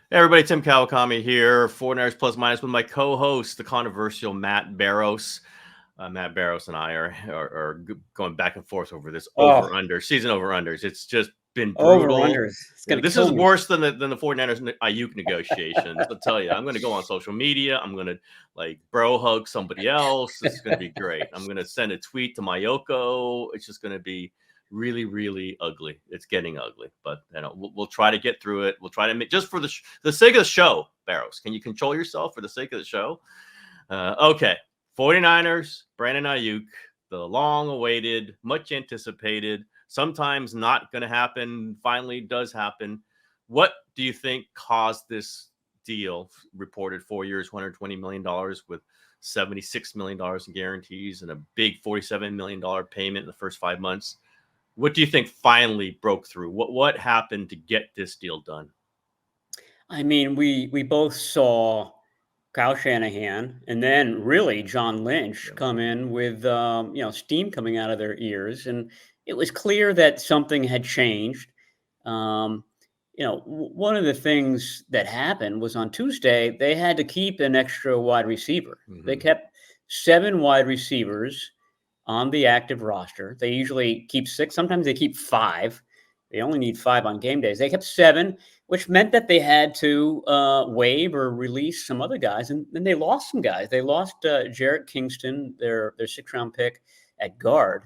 Hey everybody, Tim Kawakami here, 49ers Plus Minus with my co-host, the controversial Matt Barrows. Matt Barrows and I are going back and forth over this over-under, season over-unders. It's just been brutal. Over-unders. It's gonna this kill is me. worse than the 49ers Aiyuk negotiations. I'll tell you, I'm going to go on social media. I'm going to bro hug somebody else. This is going to be great. I'm going to send a tweet to Mayoko. It's just going to be really, really ugly. It's getting ugly, but we'll try to get through it. We'll try to make, just for the sake of the show. Barrows, can you control yourself for the sake of the show? Okay, 49ers, Brandon Aiyuk, the long-awaited, much anticipated, sometimes not going to happen, finally does happen. What do you think caused this deal? Reported 4 years, $120 million with $76 million in guarantees and a big $47 million payment in the first 5 months. What do you think finally broke through? What happened to get this deal done? I mean, we both saw Kyle Shanahan and then really John Lynch come in with steam coming out of their ears, and it was clear that something had changed. One of the things that happened was on Tuesday they had to keep an extra wide receiver. Mm-hmm. They kept 7 wide receivers on the active roster. They usually keep 6. Sometimes they keep 5. They only need 5 on game days. They kept 7, which meant that they had to waive or release some other guys. And then they lost some guys. They lost Jarrett Kingston, their 6th-round pick at guard.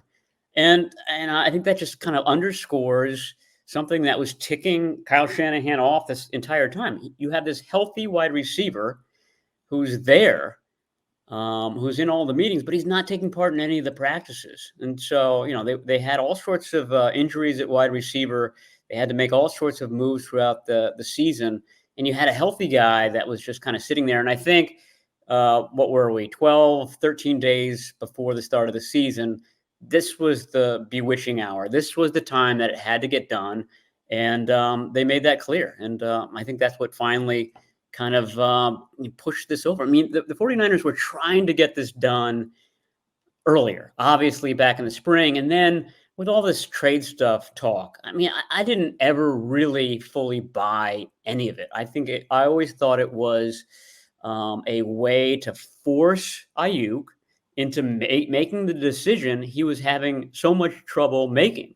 And I think that just kind of underscores something that was ticking Kyle Shanahan off this entire time. You have this healthy wide receiver who's there, who's in all the meetings, but he's not taking part in any of the practices. And so, they had all sorts of injuries at wide receiver. They had to make all sorts of moves throughout the season. And you had a healthy guy that was just kind of sitting there. And I think, what were we, 12, 13 days before the start of the season, this was the bewitching hour. This was the time that it had to get done. And they made that clear. And I think that's what finally kind of push this over. I mean, the 49ers were trying to get this done earlier, obviously back in the spring. And then with all this trade stuff talk, I mean, I didn't ever really fully buy any of it. I always thought it was a way to force Aiyuk into making the decision he was having so much trouble making.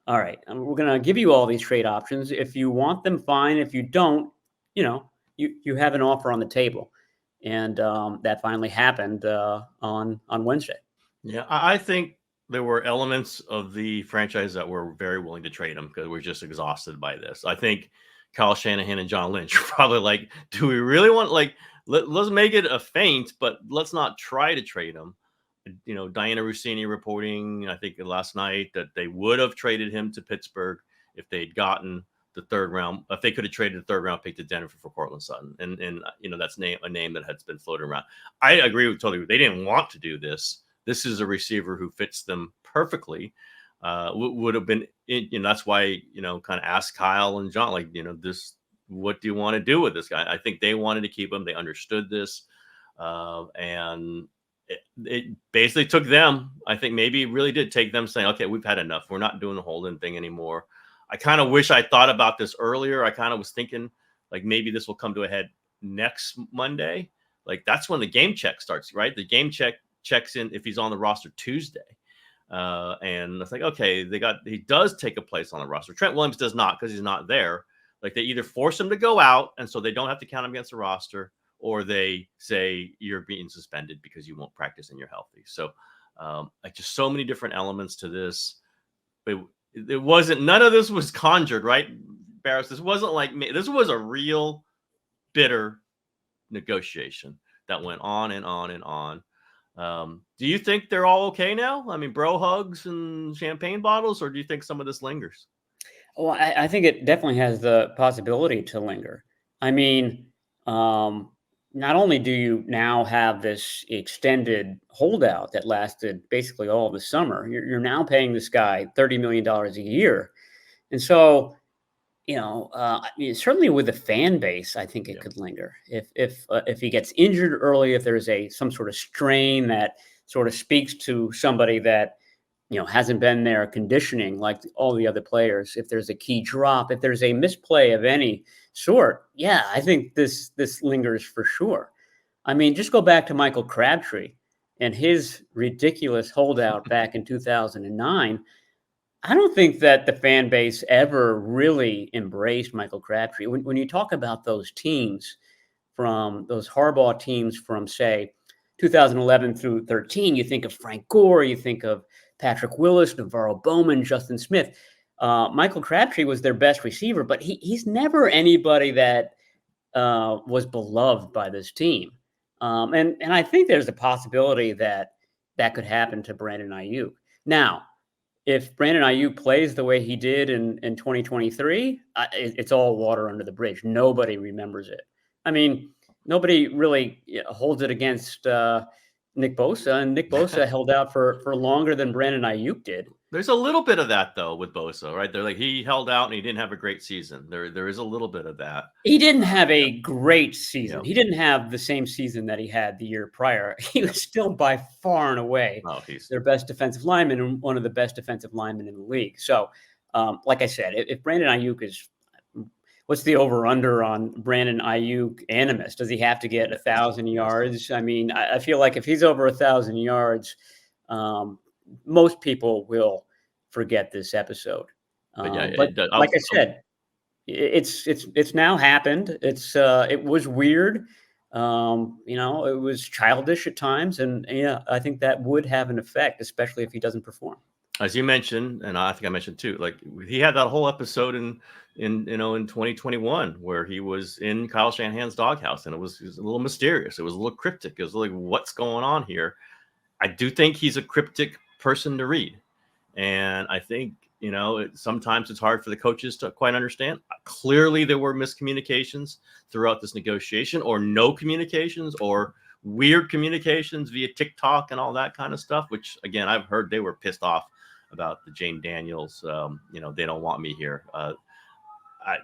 All right, we're going to give you all these trade options. If you want them, fine. If you don't, you have an offer on the table. And that finally happened on Wednesday. Yeah, I think there were elements of the franchise that were very willing to trade him because we're just exhausted by this. I think Kyle Shanahan and John Lynch were probably like, do we really want, let's make it a feint, but let's not try to trade him. Diana Rossini reporting, I think last night, that they would have traded him to Pittsburgh if they'd gotten the 3rd round, if they could have traded the 3rd round pick to Denver for Cortland Sutton. And that's a name that has been floated around. I agree with totally. They didn't want to do this. This is a receiver who fits them perfectly. Would have been, that's why, kind of ask Kyle and John, this, what do you want to do with this guy? I think they wanted to keep him. They understood this. And it basically took them, I think maybe it really did take them saying, okay, we've had enough. We're not doing the Holden thing anymore. I kind of wish I thought about this earlier. I kind of was thinking maybe this will come to a head next Monday. That's when the game check starts, right? The game check checks in if he's on the roster Tuesday. And it's okay, he does take a place on the roster. Trent Williams does not because he's not there. They either force him to go out and so they don't have to count him against the roster, or they say you're being suspended because you won't practice and you're healthy. So just so many different elements to this. It wasn't, none of this was conjured, right, Barrows? This wasn't this was a real bitter negotiation that went on and on and on. Do you think they're all okay now? I mean, bro hugs and champagne bottles, or do you think some of this lingers? Well, I think it definitely has the possibility to linger. I mean, not only do you now have this extended holdout that lasted basically all of the summer, you're now paying this guy $30 million a year. And so, certainly with the fan base, I think it could linger. If he gets injured early, if there's some sort of strain that sort of speaks to somebody that hasn't been there conditioning like all the other players. If there's a key drop, if there's a misplay of any sort, yeah, I think this lingers for sure. I mean, just go back to Michael Crabtree and his ridiculous holdout back in 2009. I don't think that the fan base ever really embraced Michael Crabtree. When you talk about those teams, from those Harbaugh teams from, say, 2011 through 13, you think of Frank Gore, you think of Patrick Willis, Navarro Bowman, Justin Smith. Michael Crabtree was their best receiver, but he's never anybody that was beloved by this team. And I think there's a possibility that could happen to Brandon Aiyuk. Now, if Brandon Aiyuk plays the way he did in 2023, it's all water under the bridge. Nobody remembers it. I mean, nobody really holds it against Nick Bosa, and Nick Bosa held out for longer than Brandon Aiyuk did. There's a little bit of that though with Bosa, right? They're like, he held out and he didn't have a great season. There is a little bit of that. He didn't have a great season. Yeah. He didn't have the same season that he had the year prior. He was still by far and away their best defensive lineman and one of the best defensive linemen in the league. So, like I said, if Brandon Aiyuk is, what's the over-under on Brandon Aiyuk animus? Does he have to get 1,000 yards? I mean, I feel like if he's over 1,000 yards, most people will forget this episode. But like I said, it's now happened. It was weird. It was childish at times, and I think that would have an effect, especially if he doesn't perform. As you mentioned, and I think I mentioned too, like he had that whole episode in 2021 where he was in Kyle Shanahan's doghouse, and it was a little mysterious. It was a little cryptic. It was like, what's going on here? I do think he's a cryptic person to read, and I think sometimes it's hard for the coaches to quite understand. Clearly, there were miscommunications throughout this negotiation, or no communications, or weird communications via TikTok and all that kind of stuff. Which again, I've heard they were pissed off about the Jane Daniels. They don't want me here.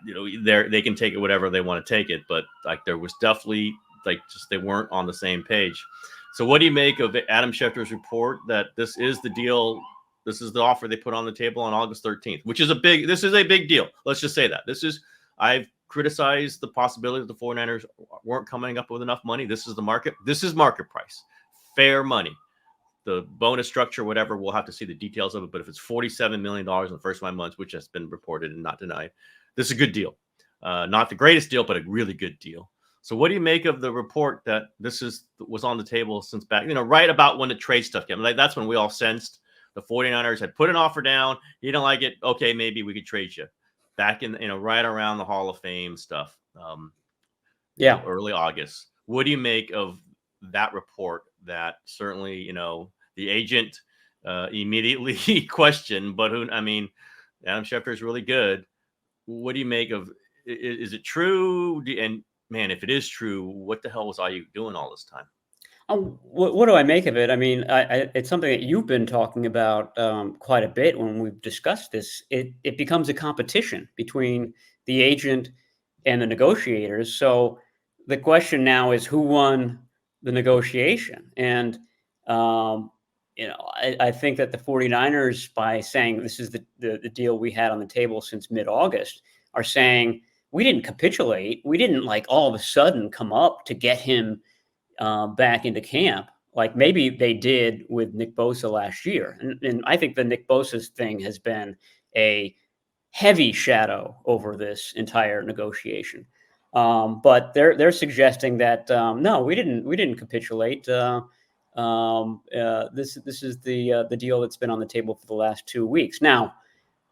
They can take it whatever they want to take it, but like there was definitely they weren't on the same page. So what do you make of Adam Schefter's report that this is the deal? This is the offer they put on the table on August 13th, which is a big deal. Let's just say that I've criticized the possibility that the 49ers weren't coming up with enough money. This is the market. This is market price, fair money. The bonus structure, whatever, we'll have to see the details of it. But if it's $47 million in the first 5 months, which has been reported and not denied, this is a good deal. Not the greatest deal, but a really good deal. So what do you make of the report that this was on the table since back, right about when the trade stuff came? Like that's when we all sensed the 49ers had put an offer down. You don't like it? Okay, maybe we could trade you. Back in, right around the Hall of Fame stuff. Early August. What do you make of that report that certainly, the agent immediately questioned, but Adam Schefter is really good. What do you make of, is it true? And man, if it is true, what the hell was Aiyuk doing all this time? What do I make of it? I mean, it's something that you've been talking about quite a bit when we've discussed this. It becomes a competition between the agent and the negotiators. So the question now is who won the negotiation? And, I think that the 49ers, by saying this is the deal we had on the table since mid-August, are saying we didn't capitulate. We didn't all of a sudden come up to get him back into camp, like maybe they did with Nick Bosa last year. And I think the Nick Bosa's thing has been a heavy shadow over this entire negotiation. But they're suggesting that no, we didn't capitulate. This is the deal that's been on the table for the last 2 weeks. Now,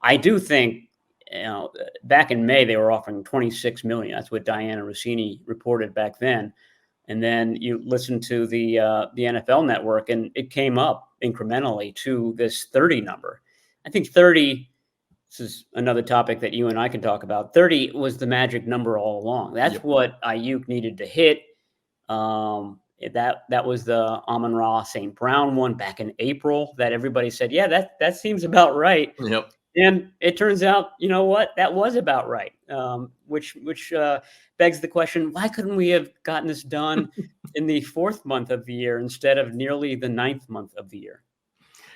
I do think back in May they were offering $26 million. That's what Diana Rossini reported back then. And then you listen to the NFL Network, and it came up incrementally to this 30 number. I think 30. This is another topic that you and I can talk about. 30 was the magic number all along. That's what Aiyuk needed to hit. That was the Amon-Ra St. Brown one back in April that everybody said, yeah, that seems about right. Yep. And it turns out, you know what, that was about right, which begs the question, why couldn't we have gotten this done in the 4th month of the year instead of nearly the 9th month of the year?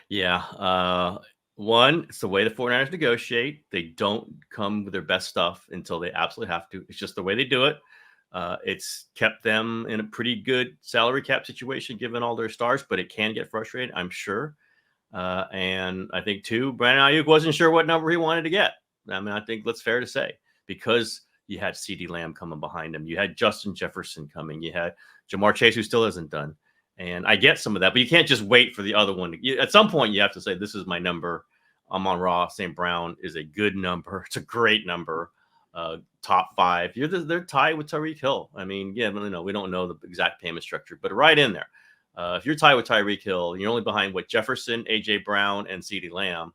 Yeah. One, it's the way the 49ers negotiate. They don't come with their best stuff until they absolutely have to. It's just the way they do it. It's kept them in a pretty good salary cap situation given all their stars, but it can get frustrating, I'm sure. And I think, too, Brandon Aiyuk wasn't sure what number he wanted to get. I mean, I think that's fair to say because you had CeeDee Lamb coming behind him. You had Justin Jefferson coming. You had Jamar Chase, who still isn't done. And I get some of that, but you can't just wait for the other one. At some point, you have to say, this is my number. Amon-Ra St. Brown is a good number. It's a great number. Top 5. They're tied with Tyreek Hill. I mean, yeah, we don't know the exact payment structure, but right in there. If you're tied with Tyreek Hill, you're only behind Jefferson, AJ Brown, and CeeDee Lamb.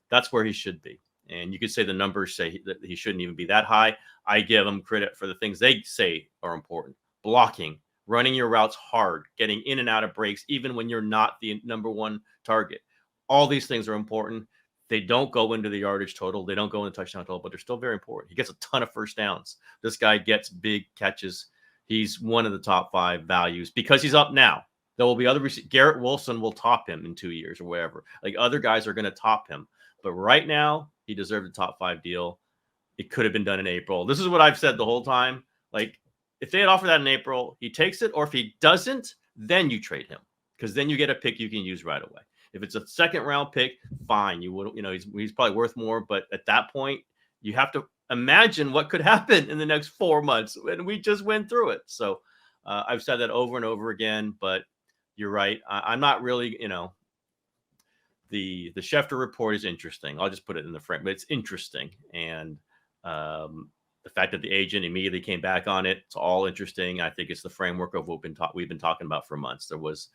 That's where he should be. And you could say the numbers say that he shouldn't even be that high. I give him credit for the things they say are important: blocking, running your routes hard, getting in and out of breaks, even when you're not the number one target. All these things are important. They don't go into the yardage total. They don't go in the touchdown total, but they're still very important. He gets a ton of first downs. This guy gets big catches. He's one of the top 5 values because he's up now. There will be other Garrett Wilson will top him in 2 years or wherever. Like other guys are going to top him. But right now, he deserved a top 5 deal. It could have been done in April. This is what I've said the whole time. Like, if they had offered that in April, he takes it. Or if he doesn't, then you trade him. Because then you get a pick you can use right away. If it's a second round pick, fine. He's probably worth more. But at that point, you have to imagine what could happen in the next 4 months. And we just went through it. So I've said that over and over again. But you're right. I'm not really, the Schefter report is interesting. I'll just put it in the frame, but it's interesting. And the fact that the agent immediately came back on it, it's all interesting. I think it's the framework of what we've been talking about for months. There was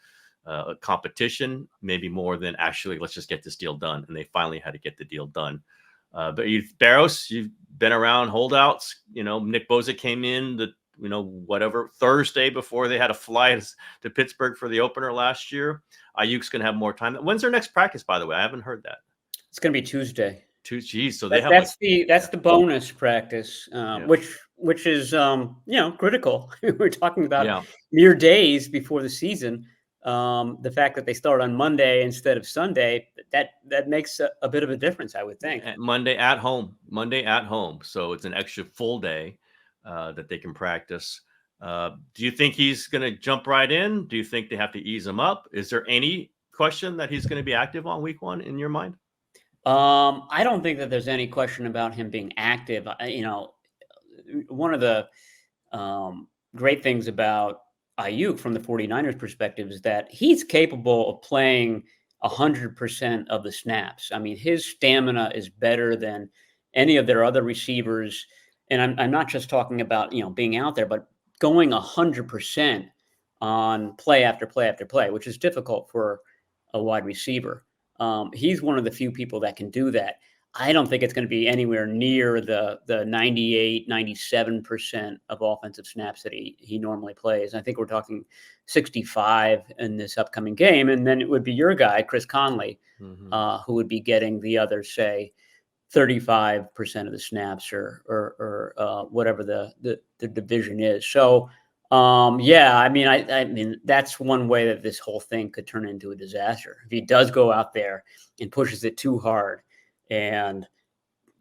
a competition, maybe more than actually, let's just get this deal done. And they finally had to get the deal done. But Barrows, you've been around holdouts. Nick Bosa came in Thursday before they had to fly to Pittsburgh for the opener last year. Aiyuk's going to have more time. When's their next practice, by the way? I haven't heard that. It's going to be Tuesday. Geez, so that's the bonus practice, which is critical. We're talking about mere days before the season. The fact that they start on Monday instead of Sunday, that makes a bit of a difference, I would think. Monday at home. So it's an extra full day that they can practice. Do you think he's going to jump right in? Do you think they have to ease him up? Is there any question that he's going to be active on week 1 in your mind? I don't think that there's any question about him being active. One of the great things about Aiyuk from the 49ers perspective is that he's capable of playing 100% of the snaps. I mean, his stamina is better than any of their other receivers. And I'm not just talking about, being out there, but going 100% on play after play after play, which is difficult for a wide receiver. He's one of the few people that can do that. I don't think it's going to be anywhere near the 98, 97% of offensive snaps that he normally plays. I think we're talking 65 in this upcoming game. And then it would be your guy, Chris Conley, who would be getting the other, say, 35% of the snaps or whatever the division is. So, I mean, that's one way that this whole thing could turn into a disaster. If he does go out there and pushes it too hard and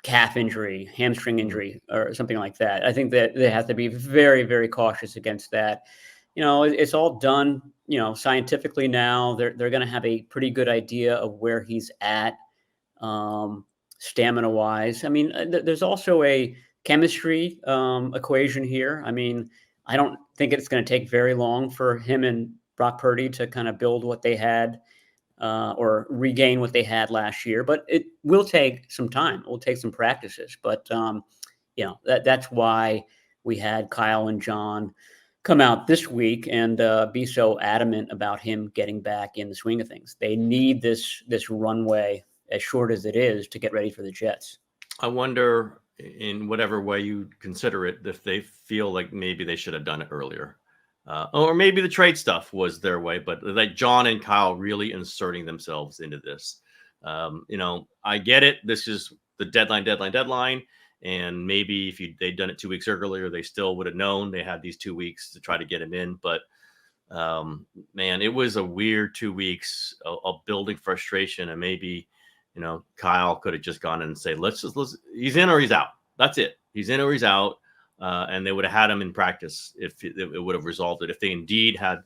calf injury, hamstring injury, or something like that, I think that they have to be very, very cautious against that. It's all done, scientifically now. They're going to have a pretty good idea of where he's at, stamina wise. I mean, there's also a chemistry equation here. I mean, I don't think it's going to take very long for him and Brock Purdy to kind of build what they had or regain what they had last year, but it will take some time. It will take some practices, but that's why we had Kyle and John come out this week and be so adamant about him getting back in the swing of things. They need this runway, as short as it is, to get ready for the Jets. I wonder, in whatever way you consider it, if they feel like maybe they should have done it earlier. Or maybe the trade stuff was their way, but like John and Kyle really inserting themselves into this. I get it. This is the deadline. And maybe if they'd done it 2 weeks earlier, they still would have known they had these 2 weeks to try to get him in. But Man, it was a weird 2 weeks of building frustration, and maybe, Kyle could have just gone in and say, let's he's in or he's out. That's it. He's in or he's out. And they would have had him in practice if it would have resolved it. If they indeed had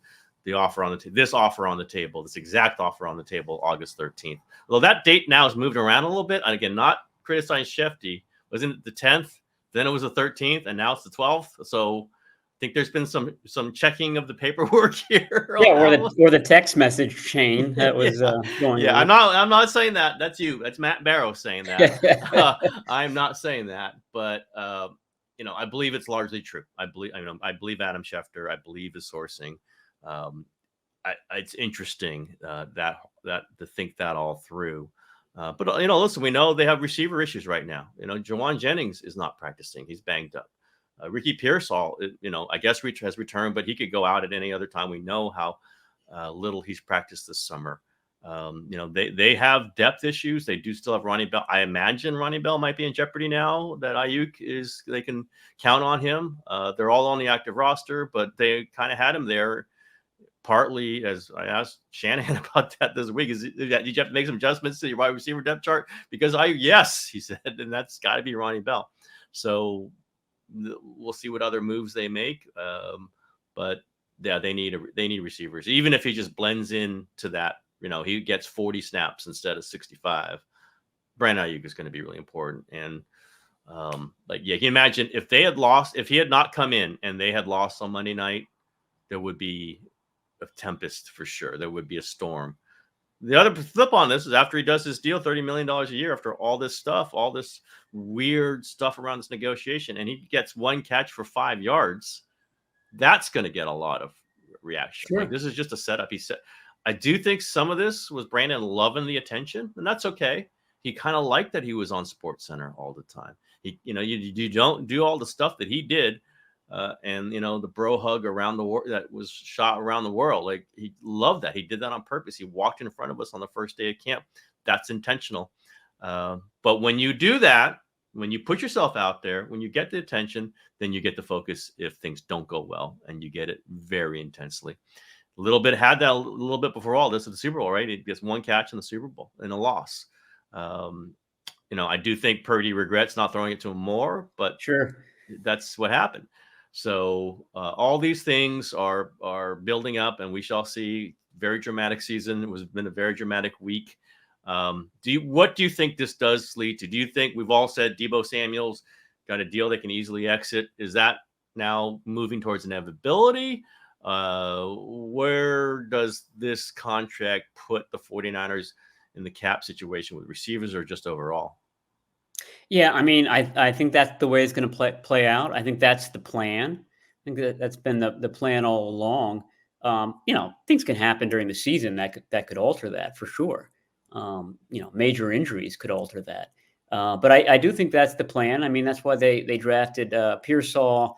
the offer on this offer on the table, this exact offer on the table, August 13th. Although that date now has moved around a little bit. And again, not criticizing Shefty. Wasn't it the 10th? Then it was the 13th, and now it's the 12th. So I think there's been some checking of the paperwork here. Yeah, or the text message chain that was going on. I'm not saying that. That's you. That's Matt Barrows saying that. I'm not saying that, but I believe it's largely true. I believe Adam Schefter. I believe his sourcing. It's interesting that to think that all through. But listen, we know they have receiver issues right now. Jawan Jennings is not practicing; he's banged up. Ricky Pearsall, I guess has returned, but he could go out at any other time. We know how little he's practiced this summer. They have depth issues. They do still have Ronnie Bell. I imagine Ronnie Bell might be in jeopardy now that Aiyuk they can count on him. They're all on the active roster, but they kind of had him there. Partly, as I asked Shanahan about that this week, did you have to make some adjustments to your wide receiver depth chart? Because yes, he said, and that's got to be Ronnie Bell. So we'll see what other moves they make. But yeah, they need receivers. Even if he just blends in to that, he gets 40 snaps instead of 65. Brandon Aiyuk is going to be really important. And can you imagine if he had not come in and they had lost on Monday night, there would be a tempest for sure. There would be a storm. The other flip on this is after he does his deal, $30 million a year, after all this stuff, all this weird stuff around this negotiation, and he gets one catch for 5 yards, that's going to get a lot of reaction. Sure. Like, this is just a setup. He said, I do think some of this was Brandon loving the attention, and that's okay. He kind of liked that he was on SportsCenter all the time. You don't do all the stuff that he did. And the bro hug around the world that was shot around the world. Like, he loved that. He did that on purpose. He walked in front of us on the first day of camp. That's intentional. But when you do that, when you put yourself out there, when you get the attention, then you get the focus if things don't go well, and you get it very intensely. Had that a little bit before all this at the Super Bowl, right? He gets one catch in the Super Bowl in a loss. I do think Purdy regrets not throwing it to him more, but sure, that's what happened. So all these things are building up, and we shall see. Very dramatic season. It has been a very dramatic week. What do you think this does lead to? Do you think we've all said Deebo Samuel's got a deal they can easily exit? Is that now moving towards inevitability? Where does this contract put the 49ers in the cap situation with receivers, or just overall? Yeah, I mean, I think that's the way it's going to play out. I think that's the plan. I think that's been the plan all along. Things can happen during the season that could alter that for sure. Major injuries could alter that. But I do think that's the plan. I mean, that's why they drafted Pearsall.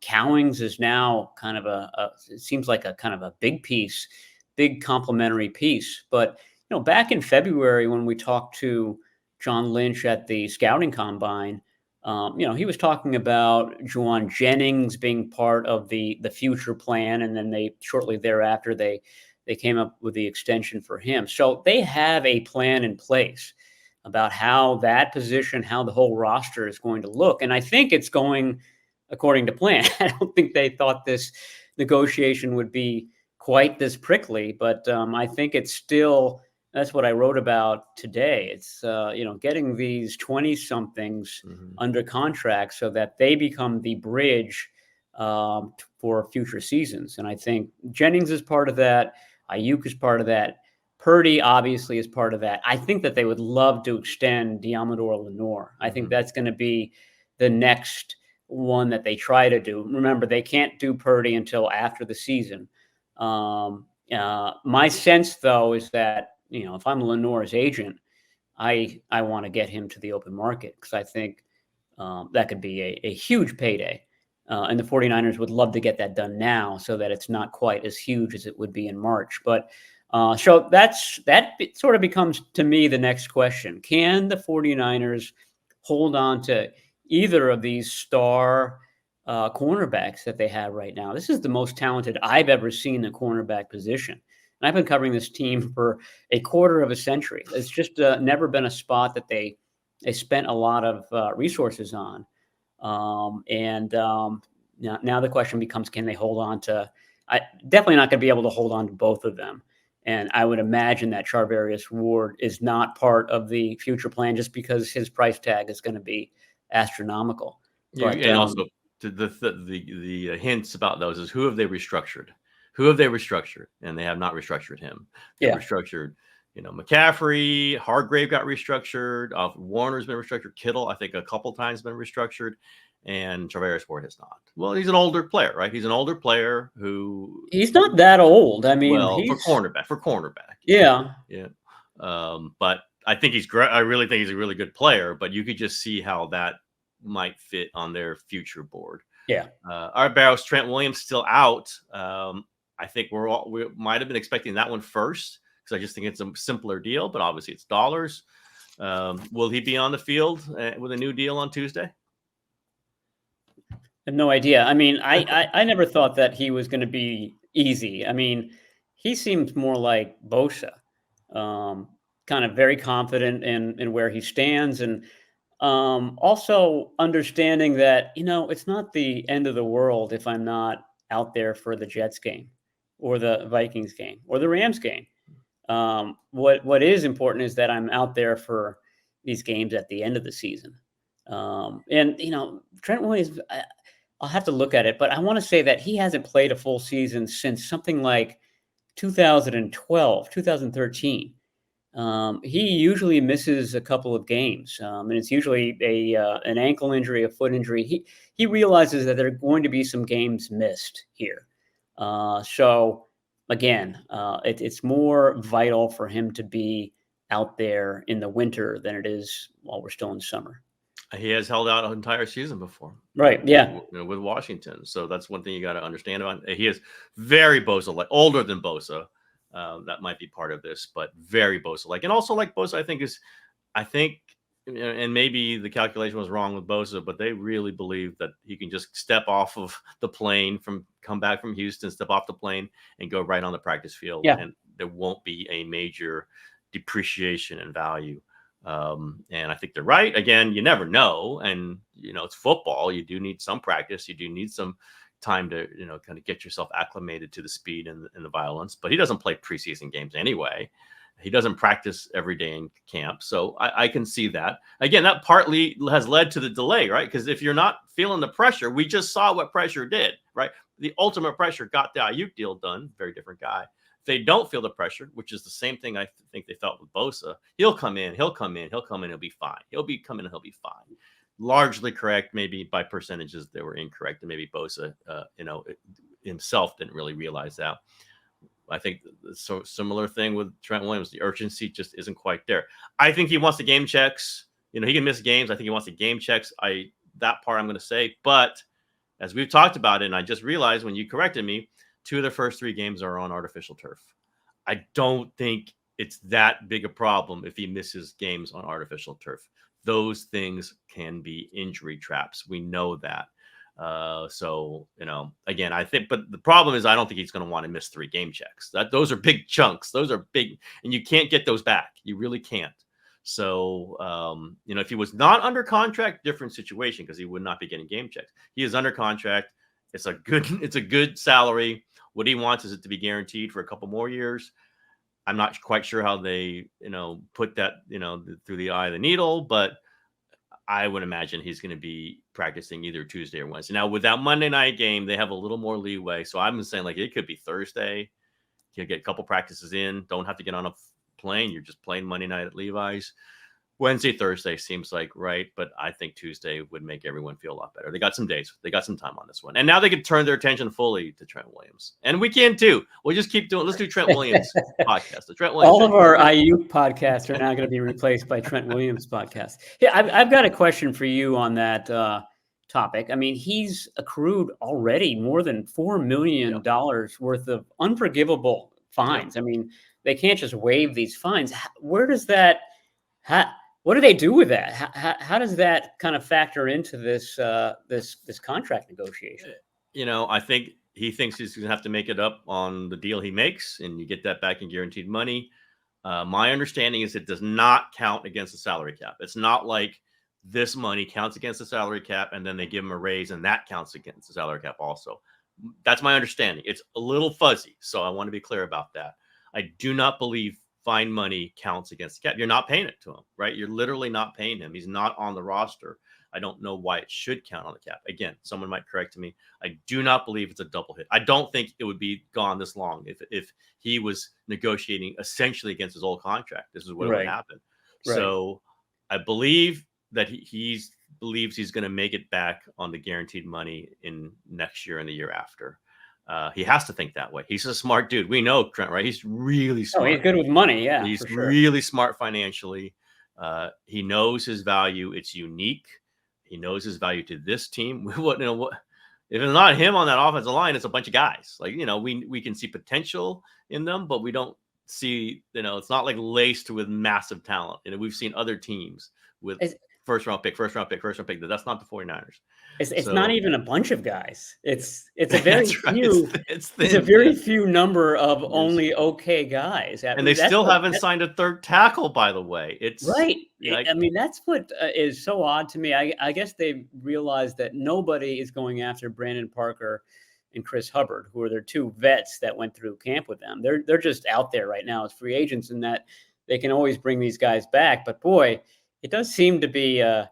Cowings is now kind of it seems like a kind of a big complementary piece. But back in February when we talked to John Lynch at the scouting combine, he was talking about Jawan Jennings being part of the future plan, and then shortly thereafter they came up with the extension for him. So they have a plan in place about how that position, how the whole roster is going to look, and I think it's going according to plan. I don't think they thought this negotiation would be quite this prickly, but I think it's still. That's what I wrote about today. It's, getting these 20-somethings under contract so that they become the bridge for future seasons. And I think Jennings is part of that. Aiyuk is part of that. Purdy obviously is part of that. I think that they would love to extend Deommodore Lenoir. I think that's going to be the next one that they try to do. Remember, they can't do Purdy until after the season. My sense, though, is that if I'm Lenoir's agent, I want to get him to the open market because I think that could be a huge payday. And the 49ers would love to get that done now so that it's not quite as huge as it would be in March. But so that sort of becomes, to me, the next question. Can the 49ers hold on to either of these star cornerbacks that they have right now. This is the most talented I've ever seen the cornerback position. And I've been covering this team for a quarter of a century. It's just never been a spot that they spent a lot of resources on. Now the question becomes, can they hold on to? Definitely not going to be able to hold on to both of them. And I would imagine that Charvarius Ward is not part of the future plan just because his price tag is going to be astronomical. But, and also the hints about those is who have they restructured? Who have they restructured? And they have not restructured him. They restructured, McCaffrey, Hargrave got restructured. Warner's been restructured. Kittle, I think a couple times been restructured. And Charvarius Ward has not. Well, he's an older player, right? He's an older player who... He's not that old. I mean, for cornerback. Yeah. Yeah. But I think he's great. I really think he's a really good player, but you could just see how that might fit on their future board. Yeah. Our Barrows, Trent Williams still out. I think we might have been expecting that one first because I just think it's a simpler deal, but obviously it's dollars. Will he be on the field with a new deal on Tuesday? I have no idea. I mean, I never thought that he was going to be easy. I mean, he seems more like Bosa, kind of very confident in where he stands, and also understanding that, it's not the end of the world if I'm not out there for the Jets game or the Vikings game or the Rams game. What is important is that I'm out there for these games at the end of the season. Trent Williams, I'll have to look at it, but I want to say that he hasn't played a full season since something like 2012, 2013. He usually misses a couple of games, and it's usually an ankle injury, a foot injury. He realizes that there are going to be some games missed here. So again, it's more vital for him to be out there in the winter than it is while we're still in summer. He has held out an entire season before. Right. Yeah. With Washington. So that's one thing you got to understand about. He is very Bosa-like, older than Bosa. That might be part of this, but very Bosa-like. And also like Bosa, I think, and maybe the calculation was wrong with Bosa, but they really believe that he can just step off of the plane come back from Houston, step off the plane and go right on the practice field. Yeah. And there won't be a major depreciation in value. And I think they're right. Again, you never know. And, it's football. You do need some practice. You do need some time to, kind of get yourself acclimated to the speed and the violence. But he doesn't play preseason games anyway. He doesn't practice every day in camp. So I can see that. Again, that partly has led to the delay, right? Because if you're not feeling the pressure, we just saw what pressure did, right? The ultimate pressure got the Aiyuk deal done. Very different guy. They don't feel the pressure, which is the same thing I think they felt with Bosa. He'll come in, he'll be fine. He'll be fine. Largely correct, maybe by percentages they were incorrect, and maybe Bosa, himself didn't really realize that. I think so similar thing with Trent Williams. The urgency just isn't quite there. I think he wants the game checks. He can miss games. I think he wants the game checks. That part I'm going to say, but as we've talked about it, and I just realized when you corrected me, 2 of the first 3 games are on artificial turf. I don't think it's that big a problem if he misses games on artificial turf. Those things can be injury traps. We know that. Again, I think, but the problem is I don't think he's going to want to miss 3 game checks. Those are big chunks. Those are big, and you can't get those back. You really can't. So, if he was not under contract, different situation, because he would not be getting game checks. He is under contract. It's a good salary. What he wants is it to be guaranteed for a couple more years. I'm not quite sure how they, put that, through the eye of the needle, but I would imagine he's going to be practicing either Tuesday or Wednesday. Now, with that Monday night game, they have a little more leeway. So I'm saying it could be Thursday. He'll get a couple practices in. Don't have to get on a plane. You're just playing Monday night at Levi's. Wednesday, Thursday seems like right, but I think Tuesday would make everyone feel a lot better. They got some days. They got some time on this one. And now they can turn their attention fully to Trent Williams. And we can too. We'll just keep doing, let's do Trent Williams podcast. The Trent Williams. All of our Aiyuk podcasts are now going to be replaced by Trent Williams podcast. Yeah, I've got a question for you on that topic. I mean, he's accrued already more than $4 million worth of unforgivable fines. I mean, they can't just waive these fines. Where does that What do they do with that? How does that kind of factor into this this contract negotiation? I think he thinks he's going to have to make it up on the deal he makes, and you get that back in guaranteed money. My understanding is it does not count against the salary cap. It's not like this money counts against the salary cap and then they give him a raise and that counts against the salary cap also. That's my understanding. It's a little fuzzy, so I want to be clear about that. I do not believe fine money counts against the cap. You're not paying it to him, right? You're literally not paying him. He's not on the roster. I don't know why it should count on the cap. Again, someone might correct me. I do not believe it's a double hit. I don't think it would be gone this long if he was negotiating essentially against his old contract. This is what would happen. Right. So I believe that he believes he's going to make it back on the guaranteed money in next year and the year after. He has to think that way. He's a smart dude. We know Trent, right? He's really smart. Oh, he's good with money. Yeah, he's really smart financially. He knows his value. It's unique. He knows his value to this team. What if it's not him on that offensive line? It's a bunch of guys. Like we can see potential in them, but we don't see. It's not like laced with massive talent. And we've seen other teams with first round pick. That's not the 49ers. It's not even a bunch of guys. It's a very few. Right. It's a very few number of only okay guys, and they still haven't signed a third tackle. By the way, it's right. I mean, that's what is so odd to me. I guess they realized that nobody is going after Brandon Parker and Chris Hubbard, who are their two vets that went through camp with them. They're just out there right now as free agents, and that they can always bring these guys back. But boy, it does seem to be a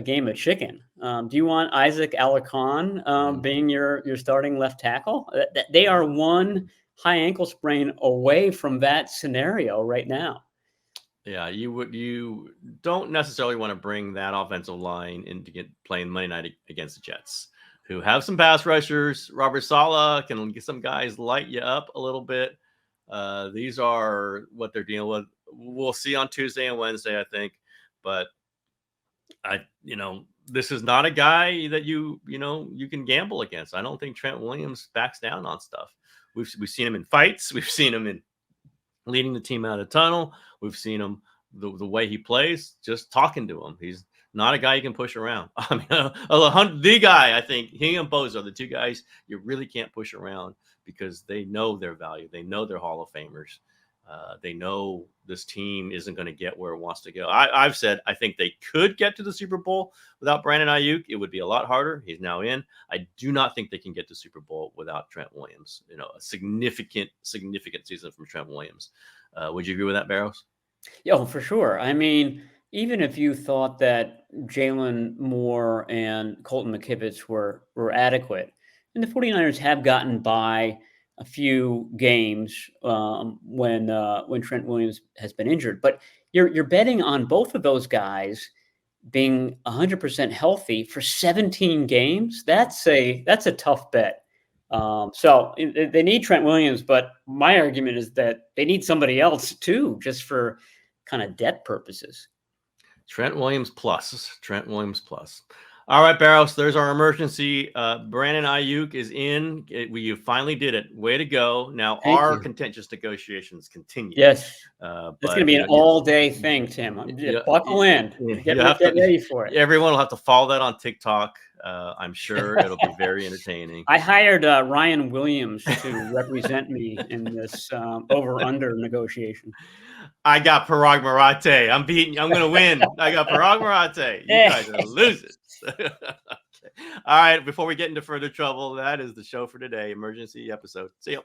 game of chicken. Do you want Isaac Alarcon being your starting left tackle? They are one high ankle sprain away from that scenario right now. Yeah, you don't necessarily want to bring that offensive line into playing Monday night against the Jets, who have some pass rushers. Robert Saleh can get some guys light you up a little bit. These are what they're dealing with. We'll see on Tuesday and Wednesday, I think. But this is not a guy that you can gamble against. I don't think Trent Williams backs down on stuff. We've seen him in fights. We've seen him in leading the team out of the tunnel. We've seen him the way he plays, just talking to him. He's not a guy you can push around. I mean, the guy, I think, he and Bosa are the two guys you really can't push around because they know their value. They know they're Hall of Famers. They know this team isn't going to get where it wants to go. I've said I think they could get to the Super Bowl without Brandon Aiyuk. It would be a lot harder. He's now in. I do not think they can get to Super Bowl without Trent Williams. A significant season from Trent Williams. Would you agree with that, Barrows? Yeah, for sure. I mean, even if you thought that Jalen Moore and Colton McKivitz were adequate, and the 49ers have gotten by a few games when Trent Williams has been injured, but you're betting on both of those guys being 100% healthy for 17 games. That's a tough bet. So they need Trent Williams, but my argument is that they need somebody else too, just for kind of depth purposes. Trent Williams plus. All right, Barrows, there's our emergency. Brandon Aiyuk is in. You finally did it. Way to go. Now, our contentious negotiations continue. Yes. It's going to be an all-day thing, Tim. Buckle in. Get ready for it. Everyone will have to follow that on TikTok. I'm sure it'll be very entertaining. I hired Ryan Williams to represent me in this over-under negotiation. I got Parag Marathe. I'm going to win. I got Parag Marathe. You guys are losers. Okay. All right. Before we get into further trouble, that is the show for today. Emergency episode. See you.